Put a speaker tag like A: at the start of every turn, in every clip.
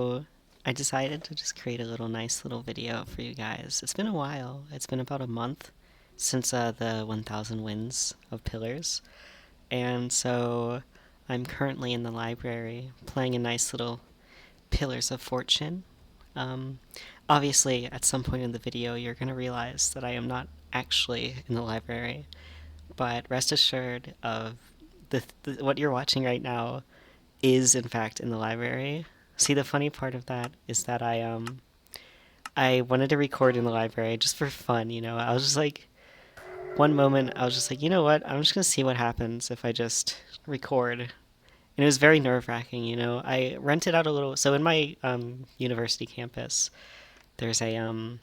A: So I decided to just create a nice little video for you guys. It's been a while. It's been about a month since the 1000 wins of Pillars. And so I'm currently in the library playing a nice little Pillars of Fortune. Um, Obviously, at some point in the video, you're going to realize that I am not actually in the library, but rest assured of what you're watching right now is in fact in the library. See, the funny part of that is that I wanted to record in the library just for fun, you know. I was just like one moment I was just like, you know what? I'm just going to see what happens if I just record. And it was very nerve-wracking, you know. I rented out a little so in my university campus, there's a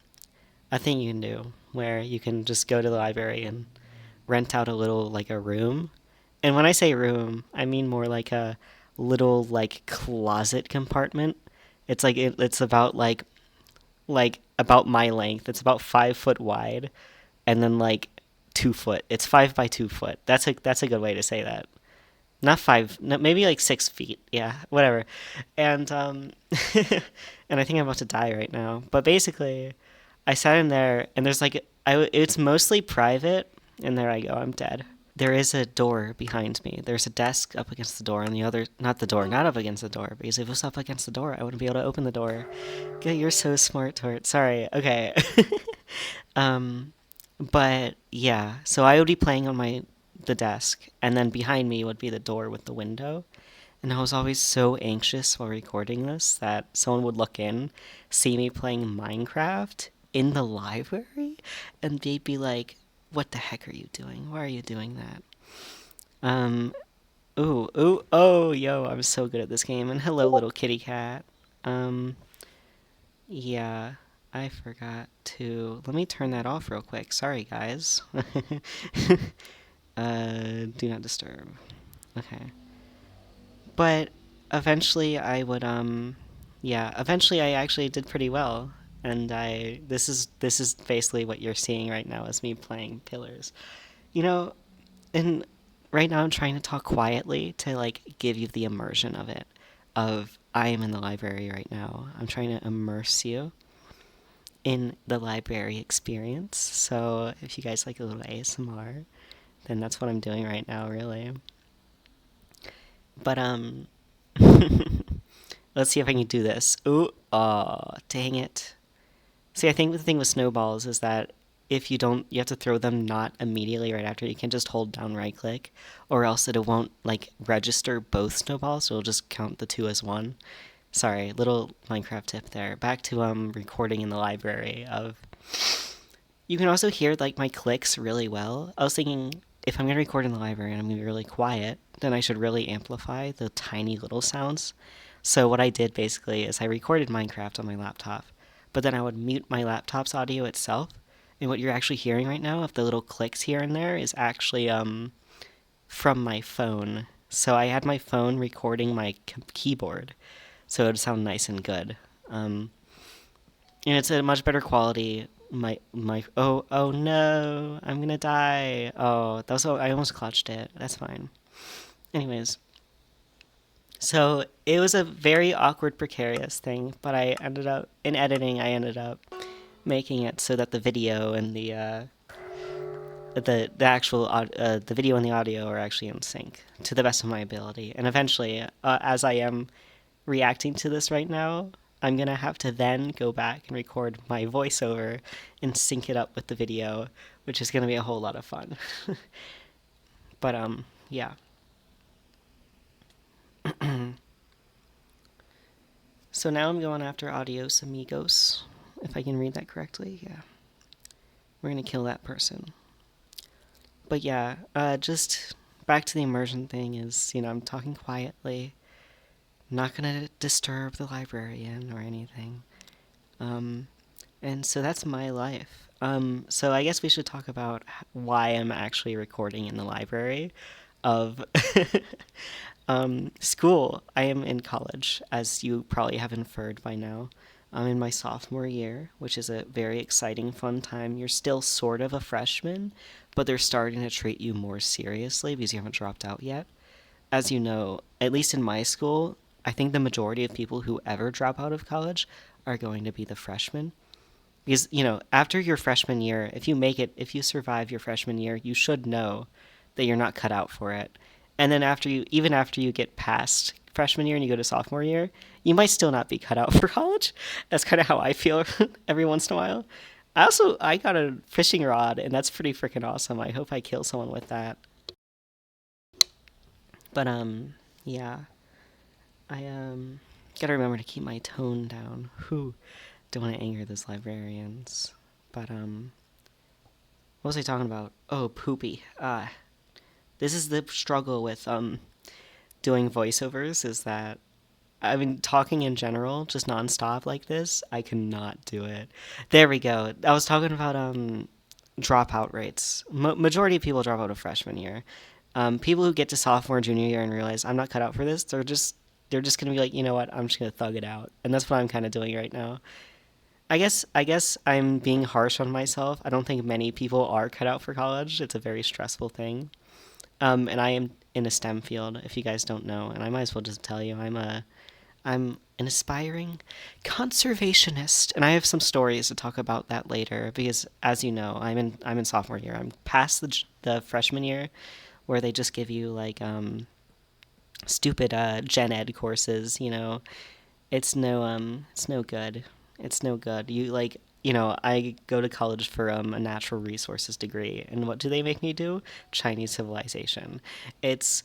A: thing you can do where you can just go to the library and rent out a little like a room. And when I say room, I mean more like a little like closet compartment. It's about like about my length. It's about 5 foot wide, and then like 2 foot. It's 5 by 2 foot. That's a good way to say that. Not five, no, maybe like 6 feet. Yeah, whatever. And and I think I'm about to die right now. But basically, I sat in there, and there's like it's mostly private, and there I go. I'm dead. There is a door behind me. There's a desk up against the door, and the other, not the door, not up against the door, because if it was up against the door, I wouldn't be able to open the door. Yeah, you're so smart, Tort. Sorry. Okay. um, but yeah, so I would be playing on the desk, and then behind me would be the door with the window. And I was always so anxious while recording this that someone would look in, see me playing Minecraft in the library, and they'd be like, "What the heck are you doing? Why are you doing that?" Um, oh, yo, I'm so good at this game. And hello, little kitty cat. Um, yeah, I forgot to. Let me turn that off real quick. Sorry, guys. Do not disturb. Okay. But eventually yeah, eventually I actually did pretty well. And this is basically what you're seeing right now is me playing Pillars. You know, and right now I'm trying to talk quietly to like give you the immersion of it. Of I am in the library right now. I'm trying to immerse you in the library experience. So if you guys like a little ASMR, then that's what I'm doing right now, really. But let's see if I can do this. Ooh, oh, dang it. See, I think the thing with snowballs is that if you don't, you have to throw them not immediately right after. You can just hold down right click, or else it won't like register both snowballs. So it'll just count the two as one. Sorry, little Minecraft tip there. Back to recording in the library of. You can also hear like my clicks really well. I was thinking if I'm gonna record in the library and I'm gonna be really quiet, then I should really amplify the tiny little sounds. So what I did basically is I recorded Minecraft on my laptop, but then I would mute my laptop's audio itself. And what you're actually hearing right now, of the little clicks here and there, is actually from my phone. So I had my phone recording my keyboard, so it would sound nice and good. Um, and it's a much better quality. My oh no, I'm gonna die. Oh, that was I almost clutched it. That's fine. Anyways, so it was a very awkward, precarious thing, but I ended up in editing. I ended up making it so that the video and the actual the video and the audio are actually in sync to the best of my ability. And eventually, as I am reacting to this right now, I'm gonna have to then go back and record my voiceover and sync it up with the video, which is gonna be a whole lot of fun. But yeah. So now I'm going after Adios Amigos, if I can read that correctly. Yeah, we're gonna kill that person. But yeah, just back to the immersion thing is, you know, I'm talking quietly, not gonna disturb the librarian or anything. Um, and so that's my life. So I guess we should talk about why I'm actually recording in the library of school. I am in college, as you probably have inferred by now. I'm in my sophomore year, which is a very exciting, fun time. You're still sort of a freshman, but they're starting to treat you more seriously because you haven't dropped out yet. As you know, at least in my school, I think the majority of people who ever drop out of college are going to be the freshmen. Because, after your freshman year, if you make it, if you survive your freshman year, you should know that you're not cut out for it. And then even after you get past freshman year and you go to sophomore year, you might still not be cut out for college. That's kind of how I feel every once in a while. I got a fishing rod, and that's pretty freaking awesome. I hope I kill someone with that. But yeah, I gotta remember to keep my tone down. Whew, don't want to anger those librarians. But what was I talking about? Oh, poopy. This is the struggle with doing voiceovers. Is that I mean, talking in general, just nonstop like this, I cannot do it. There we go. I was talking about dropout rates. Majority of people drop out of freshman year. People who get to sophomore, junior year and realize I'm not cut out for this, they're just gonna be like, you know what, I'm just gonna thug it out, and that's what I'm kind of doing right now. I guess I'm being harsh on myself. I don't think many people are cut out for college. It's a very stressful thing. And I am in a STEM field, if you guys don't know, and I might as well just tell you I'm an aspiring conservationist, and I have some stories to talk about that later. Because, as you know, I'm in sophomore year. I'm past the freshman year, where they just give you like stupid gen ed courses. It's no good. It's no good. I go to college for a natural resources degree, and what do they make me do? Chinese civilization. It's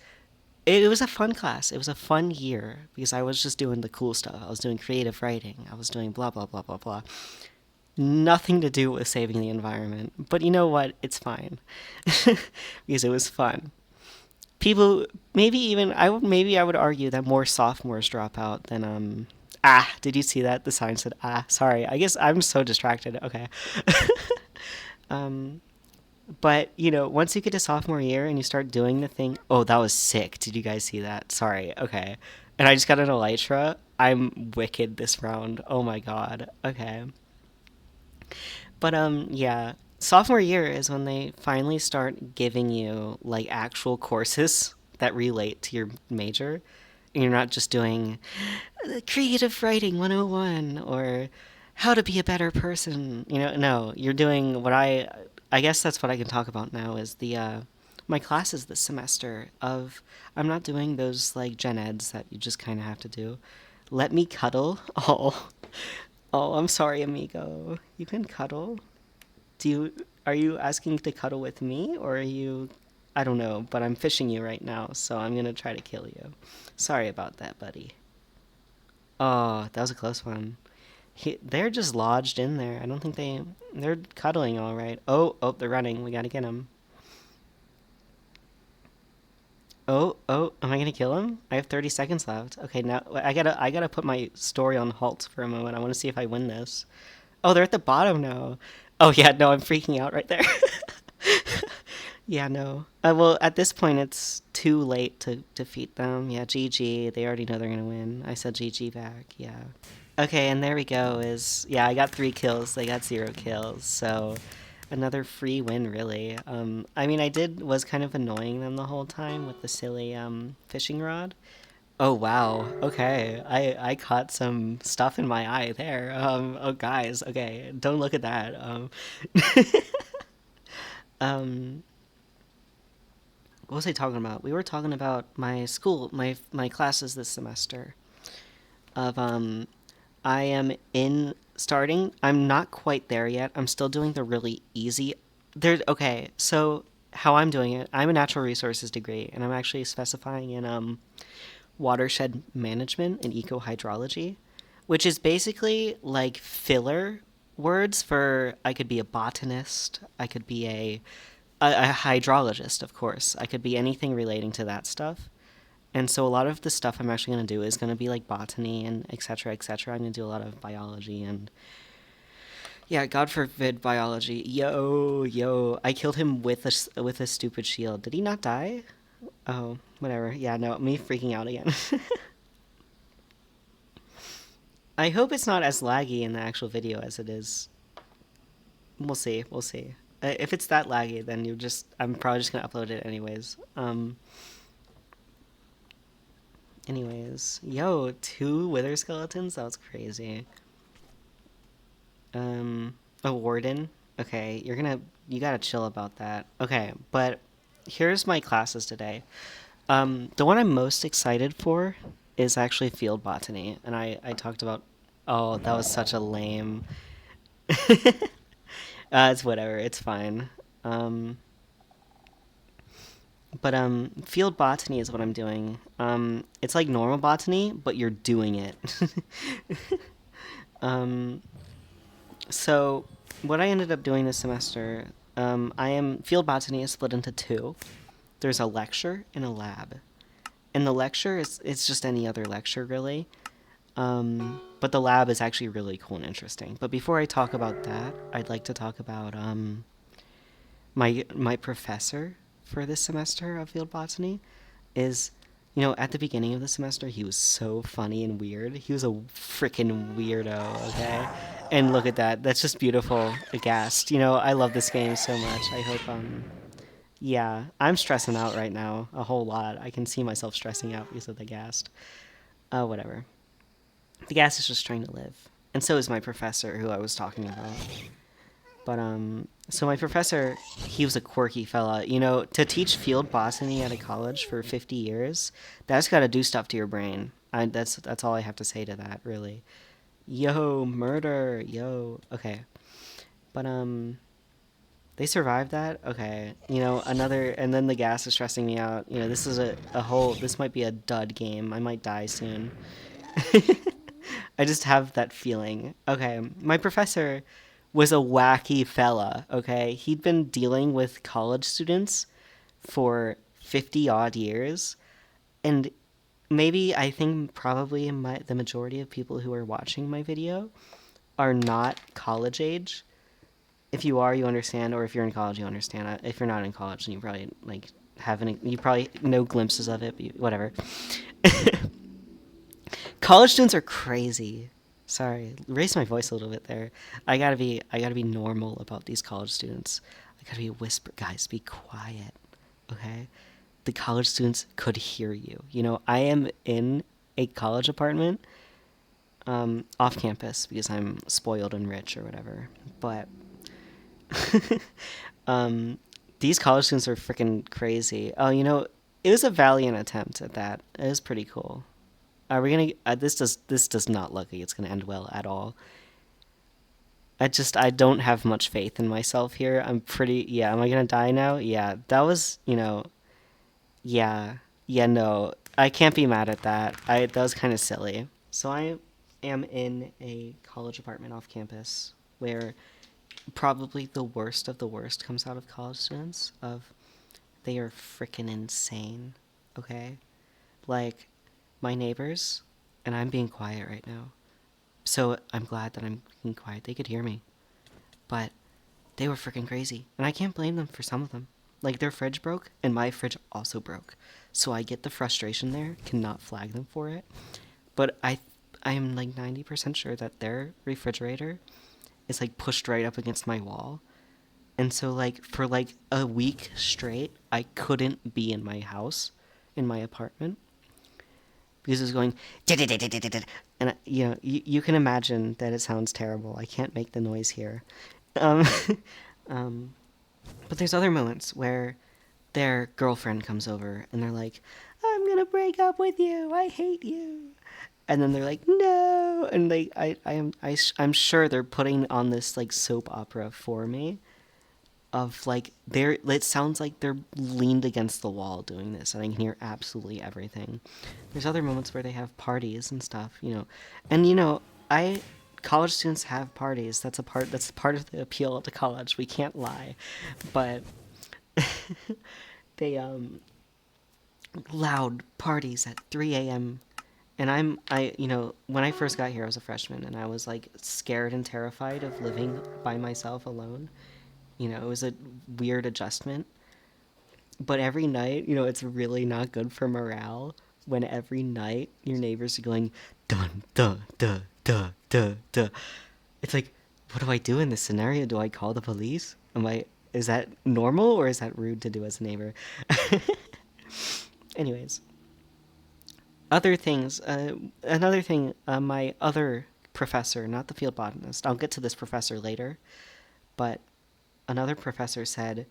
A: it was a fun class. It was a fun year because I was just doing the cool stuff. I was doing creative writing. I was doing blah blah blah blah blah. Nothing to do with saving the environment. But you know what? It's fine because it was fun. People maybe I would argue that more sophomores drop out than did you see that? The sign said sorry. I guess I'm so distracted. Okay. um But, once you get to sophomore year and you start doing the thing, oh, that was sick. Did you guys see that? Sorry. Okay. And I just got an elytra. I'm wicked this round. Oh my god. Okay. But yeah, sophomore year is when they finally start giving you like actual courses that relate to your major. And you're not just doing creative writing 101 or how to be a better person. No, you're doing what I guess that's what I can talk about now is the my classes this semester of I'm not doing those like gen eds that you just kind of have to do. Let me cuddle. Oh, I'm sorry, amigo. You can cuddle. Are you asking to cuddle with me or are you I don't know, but I'm fishing you right now, so I'm going to try to kill you. Sorry about that, buddy. Oh, that was a close one. They're just lodged in there. I don't think they're cuddling all right. Oh, they're running. We got to get them. Oh, am I going to kill him? I have 30 seconds left. Okay, now I got to put my story on halt for a moment. I want to see if I win this. Oh, they're at the bottom now. Oh yeah, no, I'm freaking out right there. Yeah, no. Well, at this point, it's too late to defeat them. Yeah, GG. They already know they're gonna win. I said GG back. Yeah. Okay, and there we go. Yeah, I got 3 kills. They got 0 kills. So another free win, really. I mean, was kind of annoying them the whole time with the silly fishing rod. Oh wow. Okay, I caught some stuff in my eye there. Oh guys. Okay, don't look at that. Um. What was I talking about? We were talking about my school, my classes this semester. Of I am in starting. I'm not quite there yet. I'm still doing the really easy. Okay. So how I'm doing it, I'm a natural resources degree, and I'm actually specifying in watershed management and eco hydrology, which is basically like filler words for I could be a botanist, I could be a hydrologist, of course. I could be anything relating to that stuff. And so a lot of the stuff I'm actually going to do is going to be like botany and et cetera, et cetera. I'm going to do a lot of biology and yeah, God forbid biology. Yo, I killed him with a stupid shield. Did he not die? Oh, whatever. Yeah, no, me freaking out again. I hope it's not as laggy in the actual video as it is. We'll see. We'll see. If it's that laggy, then I'm probably just gonna upload it anyways. Anyways, yo, 2 wither skeletons? That was crazy. Um, a warden? Okay, you gotta chill about that. Okay, but here's my classes today. The one I'm most excited for is actually field botany, and I talked about. Oh, that was such a lame. It's whatever. It's fine. Um, but field botany is what I'm doing. It's like normal botany, but you're doing it. um, so what I ended up doing this semester, I am field botany is split into two. There's a lecture and a lab, and the lecture is it's just any other lecture really. But the lab is actually really cool and interesting. But before I talk about that, I'd like to talk about my professor for this semester of field botany is, at the beginning of the semester, he was so funny and weird. He was a freaking weirdo, okay? And look at that. That's just beautiful. Aghast. I love this game so much. I hope, yeah, I'm stressing out right now a whole lot. I can see myself stressing out because of the ghast. Whatever. The ghast is just trying to live. And so is my professor, who I was talking about. So my professor, he was a quirky fella. To teach field botany at a college for 50 years, that's got to do stuff to your brain. That's all I have to say to that, really. Yo, murder, yo. Okay, but they survived that. Okay, another, and then the gas is stressing me out. This is a whole. This might be a dud game. I might die soon. I just have that feeling. Okay, my professor was a wacky fella, okay? He'd been dealing with college students for 50 odd years, and maybe I think probably the majority of people who are watching my video are not college age. If you are, you understand, or if you're in college, you understand. If you're not in college, then you probably you probably know glimpses of it, but whatever. College students are crazy. Sorry, raise my voice a little bit there. I gotta be normal about these college students. I gotta be whisper, guys, be quiet, okay? The college students could hear you. I am in a college apartment, off campus because I'm spoiled and rich or whatever. But, um, these college students are freaking crazy. Oh, it was a valiant attempt at that. It was pretty cool. Are we gonna? This does not look like it's gonna end well at all. I don't have much faith in myself here. I'm pretty. Yeah. Am I gonna die now? Yeah. That was. Yeah. Yeah. No. I can't be mad at that. That was kind of silly. So I am in a college apartment off campus where probably the worst of the worst comes out of college students. They are freaking insane. Okay. Like my neighbors, and I'm being quiet right now. So I'm glad that I'm being quiet. They could hear me. But they were freaking crazy. And I can't blame them for some of them. Like their fridge broke, and my fridge also broke. So I get the frustration there, cannot flag them for it. But I am like 90% sure that their refrigerator is like pushed right up against my wall. And so like for like a week straight, I couldn't be in my house, in my apartment, because it was going, and you can imagine that it sounds terrible. I can't make the noise here. Um, um, but there's other moments where their girlfriend comes over and they're like, "I'm gonna break up with you. I hate you." And then they're like, "No," and I'm sure they're putting on this like soap opera for me, of like it sounds like they're leaned against the wall doing this, and I can hear absolutely everything. There's other moments where they have parties and stuff, and I college students have parties. That's part of the appeal to college. We can't lie, but they loud parties at 3 a.m. And when I first got here, I was a freshman, and I was like scared and terrified of living by myself alone. It was a weird adjustment. But every night, it's really not good for morale when every night your neighbors are going, dun, dun, dun, dun, dun, dun. It's like, what do I do in this scenario? Do I call the police? Is that normal or is that rude to do as a neighbor? Anyways, Other things. Another thing. My other professor, not the field botanist. I'll get to this professor later, but another professor said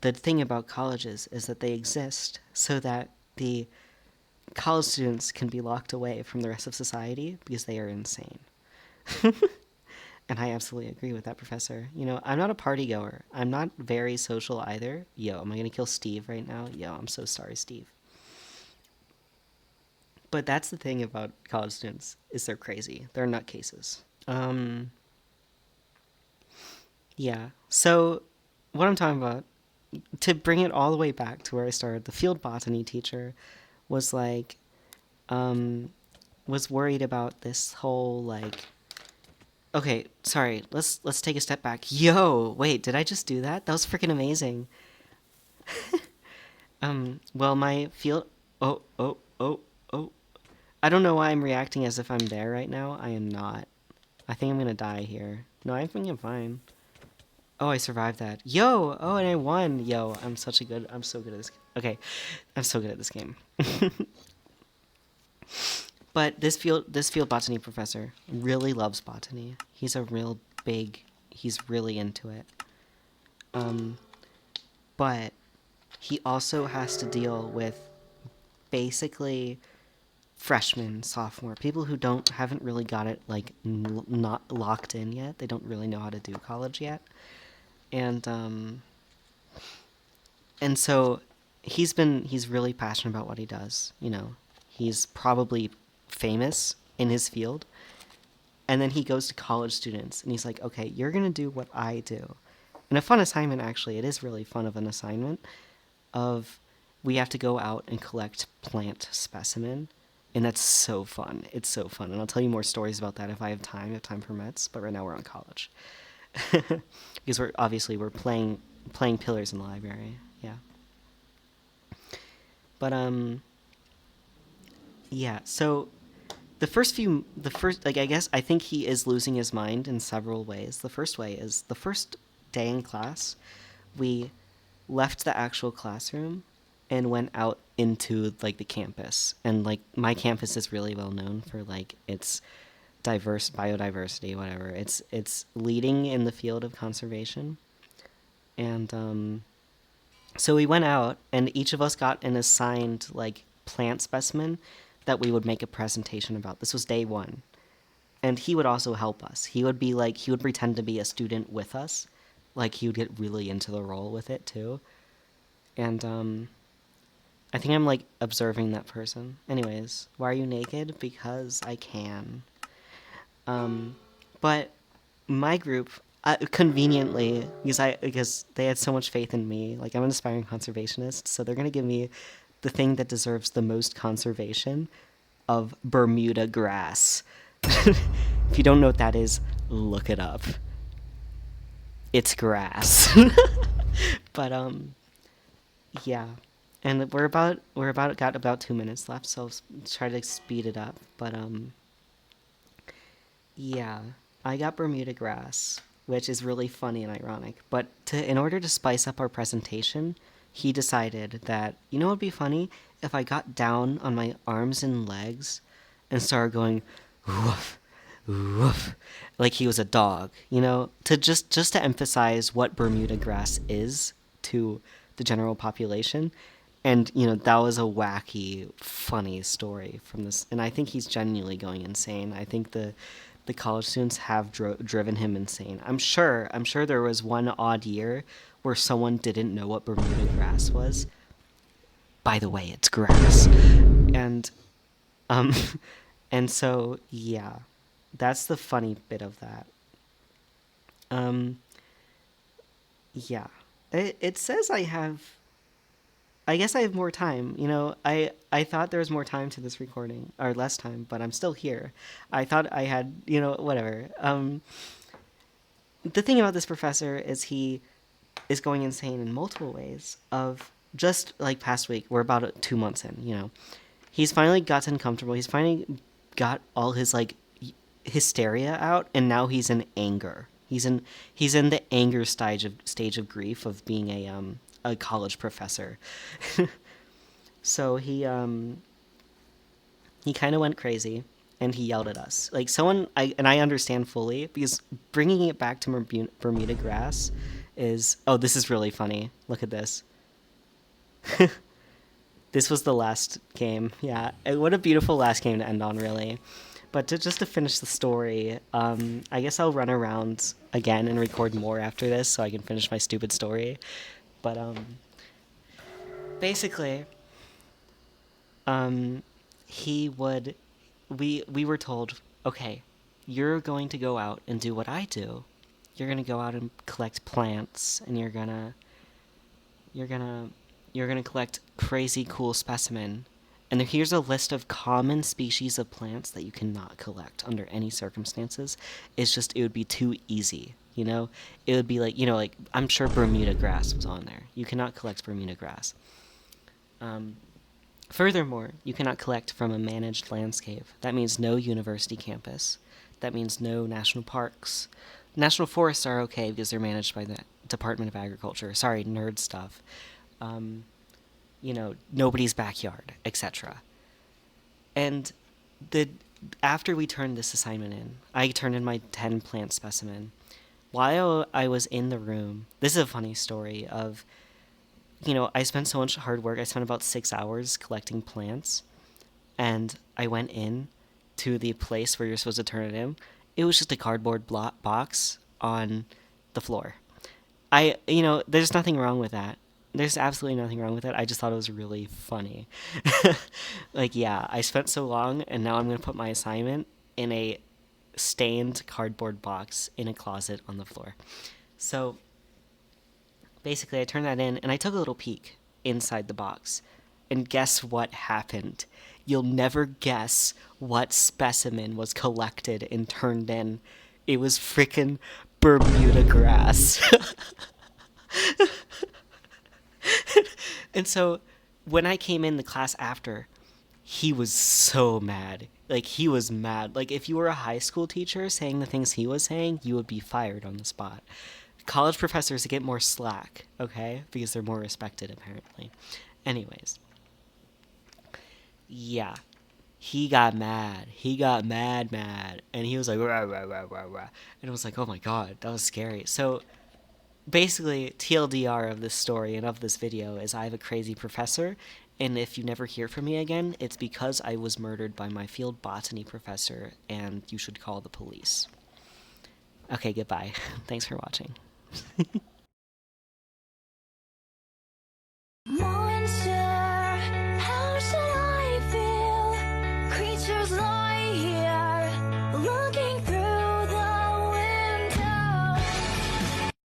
A: the thing about colleges is that they exist so that the college students can be locked away from the rest of society because they are insane. And I absolutely agree with that professor. I'm not a party goer. I'm not very social either. Yo, am I going to kill Steve right now? Yo, I'm so sorry, Steve. But that's the thing about college students is they're crazy. They're nutcases. Um, yeah. So what I'm talking about, to bring it all the way back to where I started, the field botany teacher was like, um, was worried about this whole like. Okay, sorry. Let's take a step back. Yo, wait, did I just do that? That was freaking amazing. Well, my field. Oh, oh, oh, oh. I don't know why I'm reacting as if I'm there right now. I am not. I think I'm gonna die here. No, I think I'm fine. Oh, I survived that. Yo! Oh, and I won. Yo, I'm so good at this. Okay, I'm so good at this game. But this field botany professor really loves botany. He's really into it. Um, but he also has to deal with basically freshmen, sophomore, people who haven't really got it like not locked in yet. They don't really know how to do college yet. And so he's really passionate about what he does. He's probably famous in his field. And then he goes to college students and he's like, okay, you're going to do what I do. And a fun assignment, actually. It is really fun of an assignment of we have to go out and collect plant specimen. And that's so fun. It's so fun. And I'll tell you more stories about that if I have time, if time permits. But right now we're on college. Because we're playing pillars in the library. Yeah. But yeah, so I guess I think he is losing his mind in several ways. The first way is the first day in class, we left the actual classroom and went out into like the campus. And like my campus is really well known for like its diverse biodiversity, whatever. It's leading in the field of conservation. And so we went out and each of us got an assigned like plant specimen that we would make a presentation about. This was day 1. And he would also help us. He would pretend to be a student with us. Like he would get really into the role with it too. And I think I'm like observing that person. Anyways, why are you naked? Because I can. But my group, conveniently, because they had so much faith in me, like I'm an aspiring conservationist, so they're gonna give me the thing that deserves the most conservation of Bermuda grass. If you don't know what that is, look it up. It's grass. But yeah. And got about 2 minutes left, so I'll try to speed it up. But yeah, I got Bermuda grass, which is really funny and ironic. But in order to spice up our presentation, he decided that what would be funny if I got down on my arms and legs and started going woof woof like he was a dog, to just to emphasize what Bermuda grass is to the general population. And that was a wacky, funny story from this, and I think he's genuinely going insane. I think the college students have driven him insane. I'm sure there was one odd year where someone didn't know what Bermuda grass was. By the way, it's grass, and um, and so yeah, that's the funny bit of that. Um, yeah, it says I guess I have more time. I thought there was more time to this recording, or less time, but I'm still here. I thought I had, whatever. The thing about this professor is he is going insane in multiple ways. Of just like past week, we're about 2 months in. He's finally gotten comfortable. He's finally got all his like hysteria out, and now he's in anger. He's in the anger stage of grief of being a college professor. So He kind of went crazy and he yelled at us. Like someone, I understand fully because bringing it back to Bermuda grass is, oh, this is really funny. Look at this. This was the last game. Yeah, what a beautiful last game to end on, really. But just to finish the story, I guess I'll run around again and record more after this so I can finish my stupid story. But basically, um, he would. We were told, okay, you're going to go out and do what I do. You're gonna go out and collect plants, and you're gonna you're gonna collect crazy cool specimen. And here's a list of common species of plants that you cannot collect under any circumstances. It's just it would be too easy, you know? It would be like, like I'm sure Bermuda grass was on there. You cannot collect Bermuda grass. Um, Furthermore, you cannot collect from a managed landscape. That means no university campus. That means no national parks. National forests are okay because they're managed by the Department of Agriculture. Sorry, nerd stuff. Um, Nobody's backyard, etc. And the after we turned this assignment in, I turned in my 10 plant specimen. While I was in the room, this is a funny story of, I spent so much hard work. I spent about 6 hours collecting plants, and I went in to the place where you're supposed to turn it in. It was just a cardboard box on the floor. There's nothing wrong with that. There's absolutely nothing wrong with it. I just thought it was really funny. Like, yeah, I spent so long, and now I'm going to put my assignment in a stained cardboard box in a closet on the floor. So, basically, I turned that in, and I took a little peek inside the box. And guess what happened? You'll never guess what specimen was collected and turned in. It was frickin' Bermuda grass. And so when I came in the class after, he was so mad. Like, he was mad. Like, if you were a high school teacher saying the things he was saying, you would be fired on the spot. College professors get more slack, okay? Because they're more respected, apparently. Anyways. Yeah. He got mad. He got mad. And he was like, rah, rah, rah, rah, rah. And I was like, oh my god, that was scary. So basically, TLDR of this story and of this video is I have a crazy professor, and if you never hear from me again, it's because I was murdered by my field botany professor, and you should call the police. Okay, goodbye. Thanks for watching.